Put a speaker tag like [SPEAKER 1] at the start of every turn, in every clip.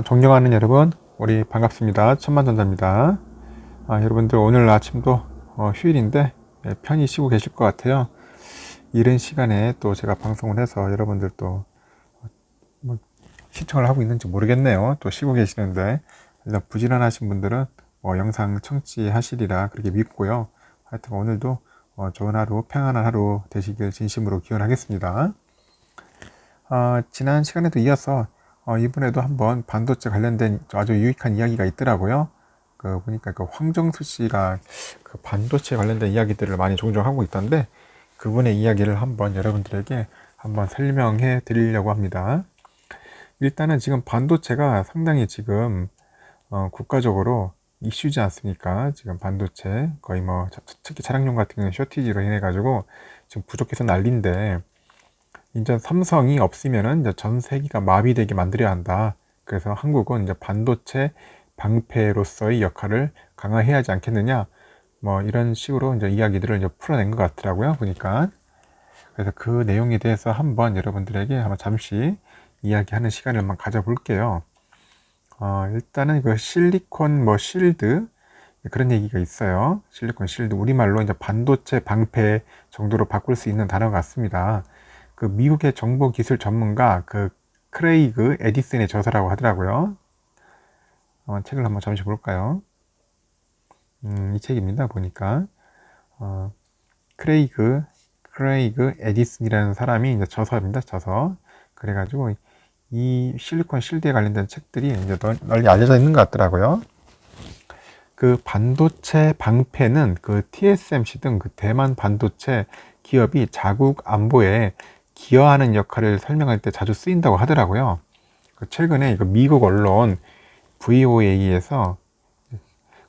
[SPEAKER 1] 존경하는 여러분, 우리 반갑습니다. 천만전자입니다. 여러분들 오늘 아침도 휴일인데 편히 쉬고 계실 것 같아요. 이른 시간에 또 제가 방송을 해서 여러분들 또 뭐 시청을 하고 있는지 모르겠네요. 또 쉬고 계시는데 일단 부지런하신 분들은 영상 청취하시리라 그렇게 믿고요. 하여튼 오늘도 좋은 하루, 평안한 하루 되시길 진심으로 기원하겠습니다. 지난 시간에도 이어서 이번에도 한번 반도체 관련된 아주 유익한 이야기가 있더라고요. 보니까 황정수 씨가 그 반도체 관련된 이야기들을 많이 종종 하고 있던데 그분의 이야기를 한번 여러분들에게 한번 설명해 드리려고 합니다. 일단은 지금 반도체가 상당히 지금 국가적으로 이슈지 않습니까? 지금 반도체 거의 특히 차량용 같은 경우는 쇼티지로 인해 가지고 지금 부족해서 난리인데 이제 삼성이 없으면은 이제 전 세계가 마비되게 만들어야 한다. 그래서 한국은 이제 반도체 방패로서의 역할을 강화해야 하지 않겠느냐. 이런 식으로 이제 이야기들을 이제 풀어낸 것 같더라고요. 보니까. 그래서 그 내용에 대해서 한번 여러분들에게 한번 잠시 이야기하는 시간을 한번 가져볼게요. 일단은 그 실리콘 실드 그런 얘기가 있어요. 실리콘 실드 우리말로 이제 반도체 방패 정도로 바꿀 수 있는 단어 같습니다. 그 미국의 정보기술 전문가 그 크레이그 에디슨의 저서라고 하더라고요. 책을 한번 잠시 볼까요? 이 책입니다. 보니까 크레이그 에디슨이라는 사람이 이제 저서입니다. 저서. 그래가지고 이 실리콘 실드에 관련된 책들이 이제 널리 알려져 있는 것 같더라고요. 그 반도체 방패는 그 TSMC 등 그 대만 반도체 기업이 자국 안보에 기여하는 역할을 설명할 때 자주 쓰인다고 하더라고요. 최근에 미국 언론 VOA에서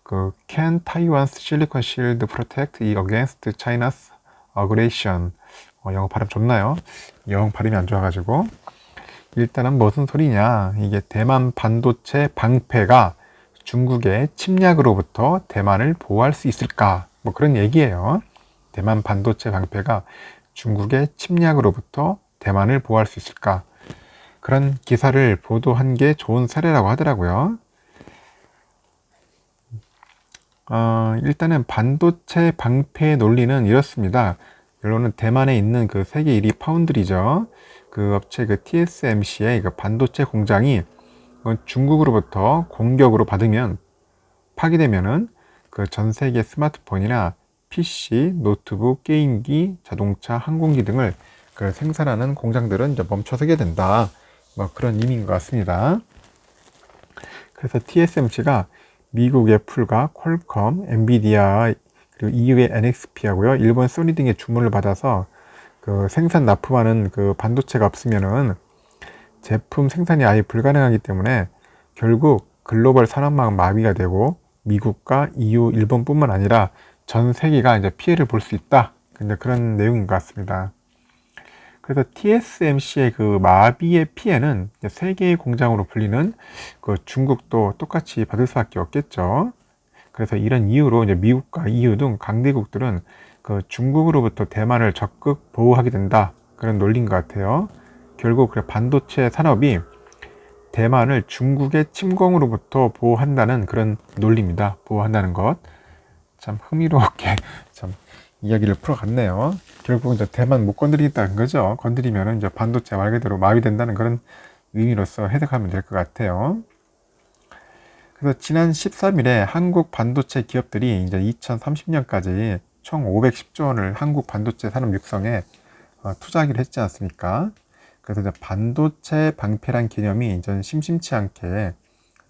[SPEAKER 1] 그 Can Taiwan's Silicon Shield Protect Against China's Aggression 영어 발음 좋나요? 영어 발음이 안 좋아가지고 일단은 무슨 소리냐, 이게 대만 반도체 방패가 중국의 침략으로부터 대만을 보호할 수 있을까, 그런 얘기예요. 대만 반도체 방패가 중국의 침략으로부터 대만을 보호할 수 있을까, 그런 기사를 보도한 게 좋은 사례라고 하더라고요. 일단은 반도체 방패의 논리는 이렇습니다. 결론은 대만에 있는 그 세계 1위 파운드리죠. 그 업체 그 TSMC의 그 반도체 공장이 중국으로부터 공격으로 받으면 파괴되면은 그 전 세계 스마트폰이나 PC, 노트북, 게임기, 자동차, 항공기 등을 그 생산하는 공장들은 이제 멈춰서게 된다. 그런 의미인 것 같습니다. 그래서 TSMC가 미국 애플과 퀄컴, 엔비디아, 그리고 EU의 NXP하고요, 일본 소니 등의 주문을 받아서 그 생산 납품하는 그 반도체가 없으면은 제품 생산이 아예 불가능하기 때문에 결국 글로벌 산업망은 마비가 되고 미국과 EU, 일본뿐만 아니라 전 세계가 이제 피해를 볼 수 있다. 근데 그런 내용인 것 같습니다. 그래서 TSMC의 그 마비의 피해는 세 개의 공장으로 불리는 그 중국도 똑같이 받을 수밖에 없겠죠. 그래서 이런 이유로 이제 미국과 EU 등 강대국들은 그 중국으로부터 대만을 적극 보호하게 된다. 그런 논리인 것 같아요. 결국 그 반도체 산업이 대만을 중국의 침공으로부터 보호한다는 그런 논리입니다. 보호한다는 것. 참 흥미롭게 참 이야기를 풀어갔네요. 결국 이제 대만 못 건드리겠다는 거죠. 건드리면 이제 반도체 말 그대로 마비된다는 그런 의미로서 해석하면 될 것 같아요. 그래서 지난 13일에 한국 반도체 기업들이 이제 2030년까지 총 510조 원을 한국 반도체 산업 육성에 투자하기로 했지 않습니까? 그래서 이제 반도체 방패란 개념이 이제 심심치 않게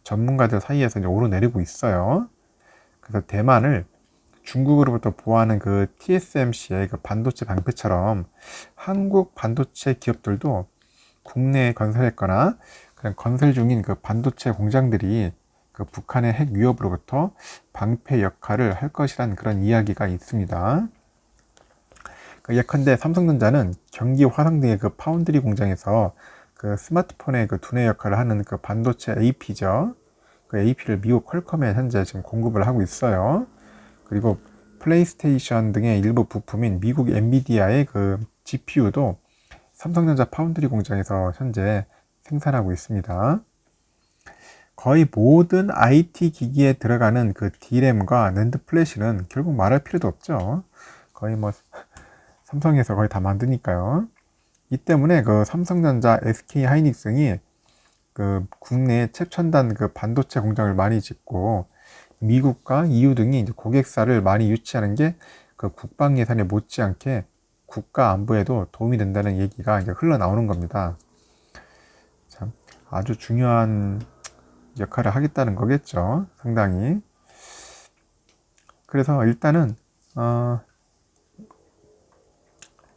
[SPEAKER 1] 전문가들 사이에서 이제 오르내리고 있어요. 그래서 대만을 중국으로부터 보호하는 그 TSMC의 그 반도체 방패처럼 한국 반도체 기업들도 국내에 건설했거나 그냥 건설 중인 그 반도체 공장들이 그 북한의 핵 위협으로부터 방패 역할을 할 것이란 그런 이야기가 있습니다. 예컨대 삼성전자는 경기 화성 등의 그 파운드리 공장에서 그 스마트폰의 그 두뇌 역할을 하는 그 반도체 AP죠. 그 AP를 미국 퀄컴에 현재 지금 공급을 하고 있어요. 그리고 플레이스테이션 등의 일부 부품인 미국 엔비디아의 그 GPU도 삼성전자 파운드리 공장에서 현재 생산하고 있습니다. 거의 모든 IT 기기에 들어가는 그 D램과 낸드 플래시는 결국 말할 필요도 없죠. 거의 뭐 삼성에서 거의 다 만드니까요. 이 때문에 그 삼성전자, SK 하이닉스이 그 국내 최첨단 그 반도체 공장을 많이 짓고 미국과 EU 등이 이제 고객사를 많이 유치하는 게 그 국방 예산에 못지않게 국가 안보에도 도움이 된다는 얘기가 이제 흘러나오는 겁니다. 참 아주 중요한 역할을 하겠다는 거겠죠. 상당히. 그래서 일단은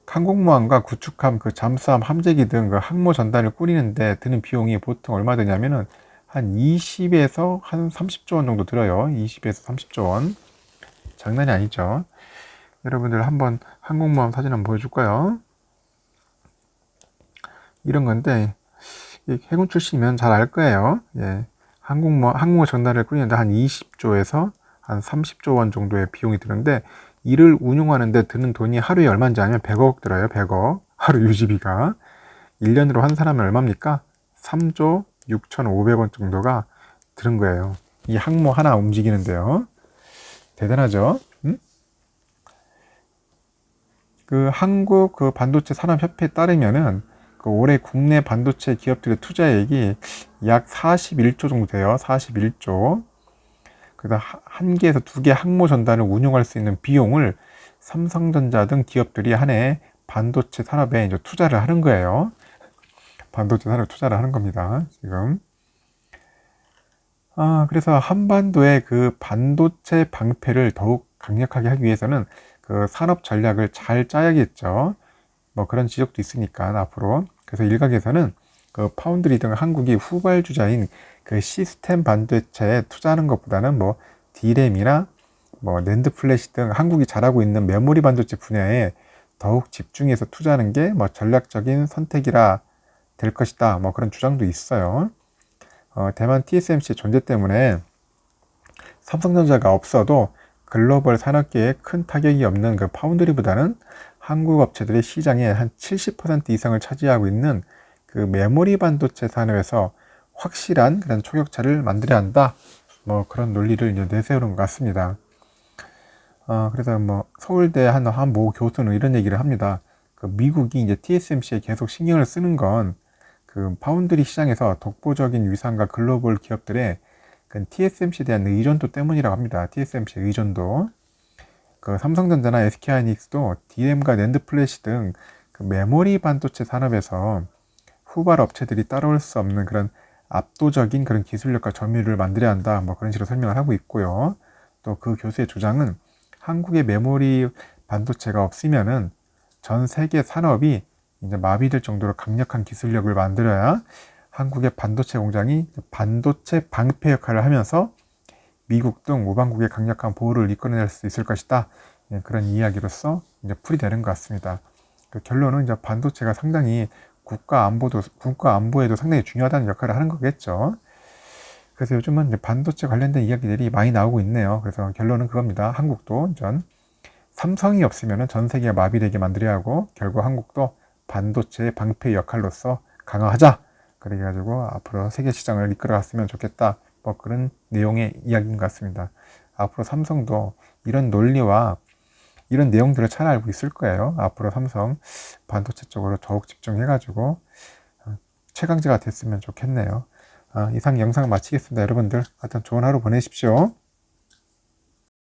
[SPEAKER 1] 항공모함과 구축함, 그 잠수함, 함재기 등 그 항모 전단을 꾸리는데 드는 비용이 보통 얼마 드냐면은 한 20에서 한 30조 원 정도 들어요. 20에서 30조 원. 장난이 아니죠. 여러분들 한번 항공모함 사진 한번 보여줄까요? 이런 건데 해군 출신이면 잘 알 거예요. 예. 항공모 전단을 꾸리는데 한 20조에서 한 30조 원 정도의 비용이 드는데 이를 운용하는데 드는 돈이 하루에 얼마인지 아니면 100억 들어요. 100억. 하루 유지비가. 1년으로 한 사람은 얼마입니까? 3조 6,500원 정도가 드는 거예요. 이 항모 하나 움직이는데요. 대단하죠? 응? 그 한국 그 반도체 산업협회에 따르면은 그 올해 국내 반도체 기업들의 투자액이 약 41조 정도 돼요. 41조. 그래서 한 개에서 두 개 항모 전단을 운용할 수 있는 비용을 삼성전자 등 기업들이 한 해 반도체 산업에 이제 투자를 하는 거예요. 반도체 산업에 투자를 하는 겁니다. 지금. 그래서 한반도의 그 반도체 방패를 더욱 강력하게 하기 위해서는 그 산업 전략을 잘 짜야겠죠. 뭐 그런 지적도 있으니까 앞으로. 그래서 일각에서는 그 파운드리 등 한국이 후발주자인 그 시스템 반도체에 투자하는 것보다는 뭐 D램이나 뭐 낸드 플래시 등 한국이 잘하고 있는 메모리 반도체 분야에 더욱 집중해서 투자하는 게 뭐 전략적인 선택이라 될 것이다. 뭐 그런 주장도 있어요. 대만 TSMC의 존재 때문에 삼성전자가 없어도 글로벌 산업계에 큰 타격이 없는 그 파운드리보다는 한국 업체들의 시장의 한 70% 이상을 차지하고 있는 그 메모리 반도체 산업에서 확실한 그런 초격차를 만들어야 한다. 뭐 그런 논리를 이제 내세우는 것 같습니다. 그래서 뭐 서울대 한 모 교수는 이런 얘기를 합니다. 그 미국이 이제 TSMC에 계속 신경을 쓰는 건 그 파운드리 시장에서 독보적인 위상과 글로벌 기업들의 그 TSMC에 대한 의존도 때문이라고 합니다. TSMC 의존도. 그 삼성전자나 SK하이닉스도 DRAM과 낸드 플래시 등 그 메모리 반도체 산업에서 후발 업체들이 따라올 수 없는 그런 압도적인 그런 기술력과 점유율을 만들어야 한다. 뭐 그런 식으로 설명을 하고 있고요. 또 그 교수의 주장은 한국의 메모리 반도체가 없으면은 전 세계 산업이 이제 마비될 정도로 강력한 기술력을 만들어야 한국의 반도체 공장이 반도체 방패 역할을 하면서 미국 등 우방국의 강력한 보호를 이끌어낼 수 있을 것이다. 그런 이야기로서 이제 풀이되는 것 같습니다. 그 결론은 이제 반도체가 상당히 국가 안보에도 상당히 중요하다는 역할을 하는 거겠죠. 그래서 요즘은 이제 반도체 관련된 이야기들이 많이 나오고 있네요. 그래서 결론은 그겁니다. 한국도 삼성이 없으면 전 세계가 마비되게 만들어야 하고 결국 한국도 반도체의 방패 역할로서 강화하자. 그래가지고 앞으로 세계 시장을 이끌어갔으면 좋겠다. 뭐 그런 내용의 이야기인 것 같습니다. 앞으로 삼성도 이런 논리와 이런 내용들을 잘 알고 있을 거예요. 앞으로 삼성 반도체 쪽으로 더욱 집중해가지고 최강자가 됐으면 좋겠네요. 이상 영상 마치겠습니다. 여러분들 하여튼 좋은 하루 보내십시오.